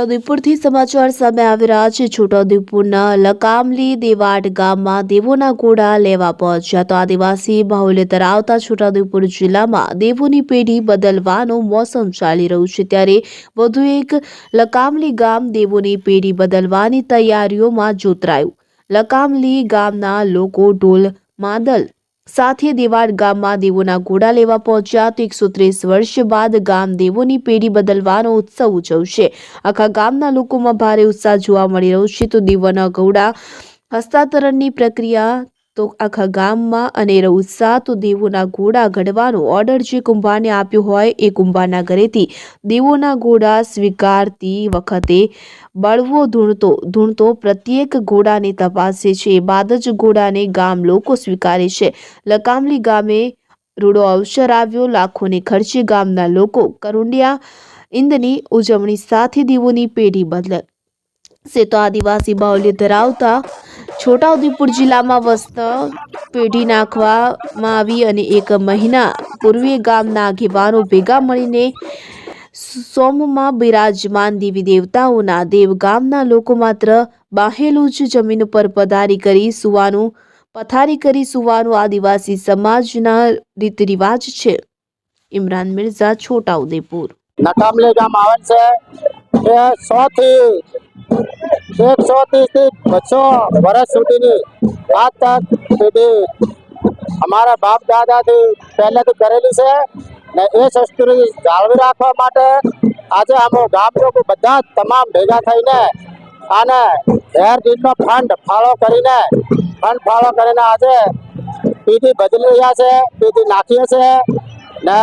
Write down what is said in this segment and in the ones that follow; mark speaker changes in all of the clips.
Speaker 1: છોટાઉદેપુરથી સમાચાર સામે આવી રહ્યા છે। છોટાઉદેપુરના લકામલી દેવાડ ગામમાં દેવોના ઘોડા લેવા પહોંચ્યા તો આદિવાસી બાહુલ્ય ધરાવતા છોટાઉદેપુર જિલ્લામાં દેવોની પેઢી બદલવાનું મોસમ ચાલી રહ્યું છે ત્યારે વધુ એક લકામલી ગામ દેવોની પેઢી બદલવાની તૈયારીઓમાં જોતરાયું। લકામલી ગામના લોકો ઢોલ માદલ સાથે દેવાડ ગામમાં દેવોના ઘોડા લેવા પહોંચ્યા તો 130 વર્ષ બાદ ગામ દેવોની પેઢી બદલવાનો ઉત્સવ ઉજવશે। આખા ગામના લોકોમાં ભારે ઉત્સાહ જોવા મળી રહ્યો છે તો દેવોના ઘોડા હસ્તાંતરણની પ્રક્રિયા તો આખા ગામમાં અનેરો ઉત્સાહ તો દેવોના ઘોડા ઘડવાનો ઓર્ડર જે કુંભારને આપ્યો હોય એ કુંભારના ઘરેથી દેવોના ઘોડા સ્વીકારતી વખતે બળવો ધૂણતો પ્રત્યેક ઘોડાને તપાસે છે બાદ જ ઘોડાને ગામ લોકો સ્વીકારે છે। લકામલી ગામે રૂડો અવસર આવ્યો। લાખોને ખર્ચે ગામના લોકો કરુંડિયા ઈંદની ઉજવણી સાથે દેવોની પેઢી બદલાશે તો આદિવાસી બાહુલ્ય ધરાવતા છોટાઉદેપુર જિલ્લામાં વસતા પેઢી નાખવામાં આવી અને 1 મહિના પૂર્વે ગામના આગેવાનો ભેગા મળીને સોમમાં બિરાજમાન દેવી દેવતાઓના દેવ ગામના લોકો માત્ર બાહેલું જ જમીન પર પથારી કરી સુવાનું આદિવાસી સમાજના રીત રિવાજ છે। ઇમરાન મિર્ઝા, છોટાઉદેપુર।
Speaker 2: લકામલી ગામ આવે છે એ 100 થી 130 થી 200 વર્ષ સુધીની આજ તક પેઢી અમારા બાપ દાદાથી પહેલેથી કરેલી છે ને એ સંસ્કૃતિ જાળવી રાખવા માટે આજે અમે ગામ લોકો બધા તમામ ભેગા થઈને અને ઢેર ફંડ ફાળો કરીને આજે પેઢી બદલી રહ્યા છે, પેઢી નાખીએ છે ને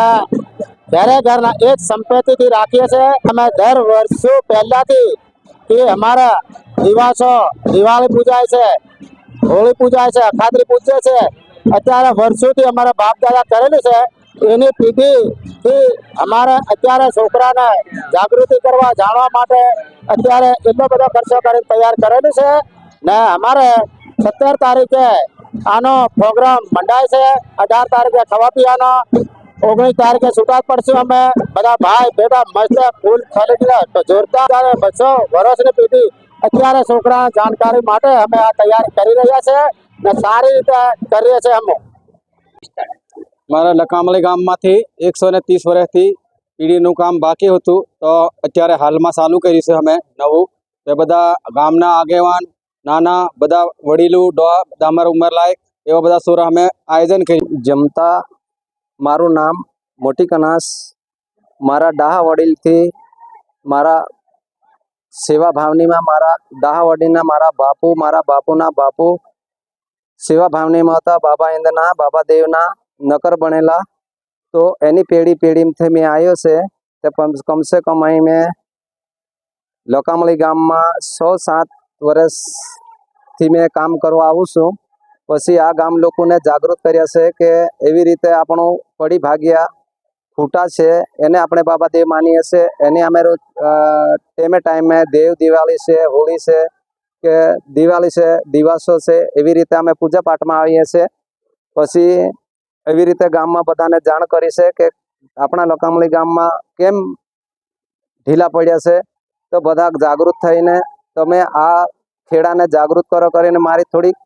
Speaker 2: ઘરના એક સંપત્તિથી રાખીએ છીએ। અમે દર વર્ષો પહેલાથી કે અમારા દિવાસો દિવાળી પૂજાય છે, હોળી પૂજાય છે, અખાત્રી પૂજે છે। અત્યારે વર્ષોથી અમારા બાપ દાદા કરેલું છે એની પેઢીથી અમારે અત્યારે છોકરાને જાગૃતિ કરવા જાણવા માટે અત્યારે એટલો બધો ખર્ચો કરીને તૈયાર કરેલું છે ને અમારે 17 તારીખે આનો પ્રોગ્રામ મંડાય છે, 18 તારીખે ખાવા પીવાનો, 19 તારીખે છૂટા પડશું અમે બધા ભાઈ ભેગા મસ્ત ફૂલ ખરીદી તો જોરદાર 200 વર્ષની પેઢી અત્યારે છોકરા જાણકારી માટે અમે આ તૈયારી કરી રહ્યા છે ને સારી રીતે કરીએ છીએ। અમે
Speaker 3: મારા લકામલી ગામમાંથી 130 વર્ષથી પેઢીનું કામ બાકી હતું તો અત્યારે હાલમાં ચાલુ કર્યું છે અમે નવું। તે બધા ગામના આગેવાન નાના બધા વડીલો અમારા ઉંમર લાયક એવા બધા સોરા અમે આયોજન કર્યું।
Speaker 4: જમતા મારું નામ મોટી કનાસ મારા ડાહા વડીલથી મારા સેવા ભાવનીમાં મારા ડાહા વડીલના મારા બાપુના બાપુ સેવા ભાવનીમાં હતા। બાબા ઇંદના બાબા દેવના નકર બનેલા તો એની પેઢીથી મેં આવ્યો છે તે કમસે કમ અહીં મેં લકામલી ગામમાં 107 વર્ષથી મેં કામ કરવા આવું છું। પછી આ ગામ લોકોને જાગૃત કર્યા છે કે એવી રીતે આપણું પડી ભાગ્યા ખૂટા છે એને આપણે બાબા દેવ માનીએ છીએ। એને અમે ટાઈમે દેવ દિવાળી છે, હોળી છે કે દિવાળી છે, દિવાસો છે એવી રીતે અમે પૂજા પાઠમાં આવીએ છીએ। પછી એવી રીતે ગામમાં બધાને જાણ કરી છે કે આપણા લકામલી ગામમાં કેમ ઢીલા પડ્યા છે તો બધા જાગૃત થઈને તમે આ ખેડાને જાગૃત કરો કરીને મારી થોડીક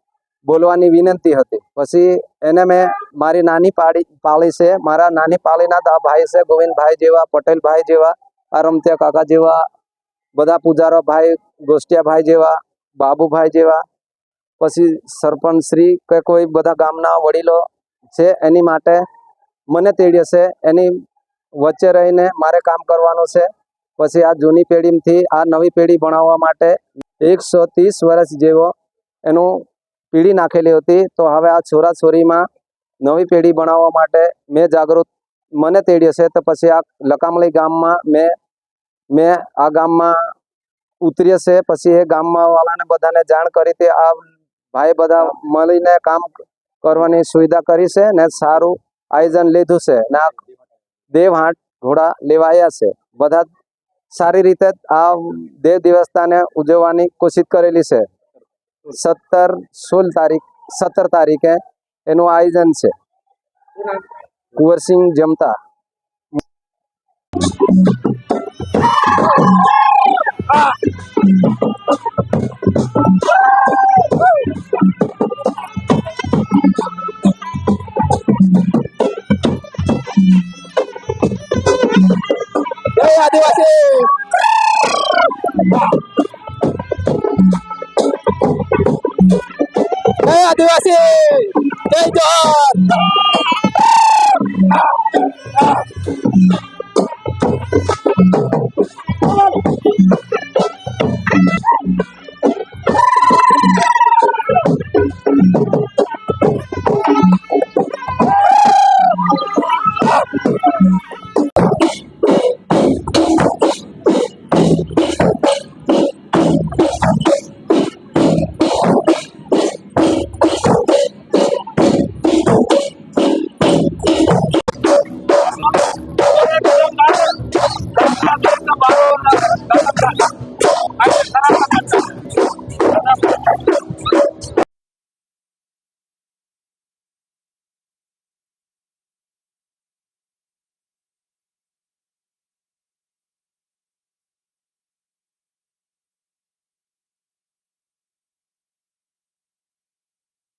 Speaker 4: બોલવાની વિનંતી હતી। પછી એને મેં મારી નાની પાળી છે, મારા નાની પાળીના ભાઈ છે, ગોવિંદભાઈ જેવા, પટેલભાઈ જેવા, આરમત્યા કાકા જેવા, બધા પૂજારો ભાઈ, ગોસ્ટિયા ભાઈ જેવા, બાબુભાઈ જેવા, પછી સરપંચ શ્રી કે કોઈ બધા ગામના વડીલો છે એની માટે મને તેડ્યો છે, એની વચ્ચે રહીને મારે કામ કરવાનું છે। પછી આ જૂની પેઢીથી આ નવી પેઢી ભણાવવા માટે 130 વર્ષ જેવો એનું પેઢી નાખેલી હતી તો હવે આ છોરા છોરીમાં નવી પેઢી બનાવવા માટે મને તેડ્યો છે। તો પછી આ લકામલી ગામમાં મેં આ ગામમાં ઉતરીએ છે। પછી એ ગામમાં વાળાને બધાને જાણ કરી તે આ ભાઈ બધા મળીને કામ કરવાની સુવિધા કરી છે ને સારું આયોજન લીધું છે ને આ દેવહાટ ઘોડા લેવાયા છે। બધા સારી રીતે આ દેવ દિવસને ઉજવવાની કોશિશ કરેલી છે। 17 તારીખે એનું આયોજન છે। કુંવરસિંહ જમતા।
Speaker 2: जय आदिवासी जय आदिवासी जय जोहार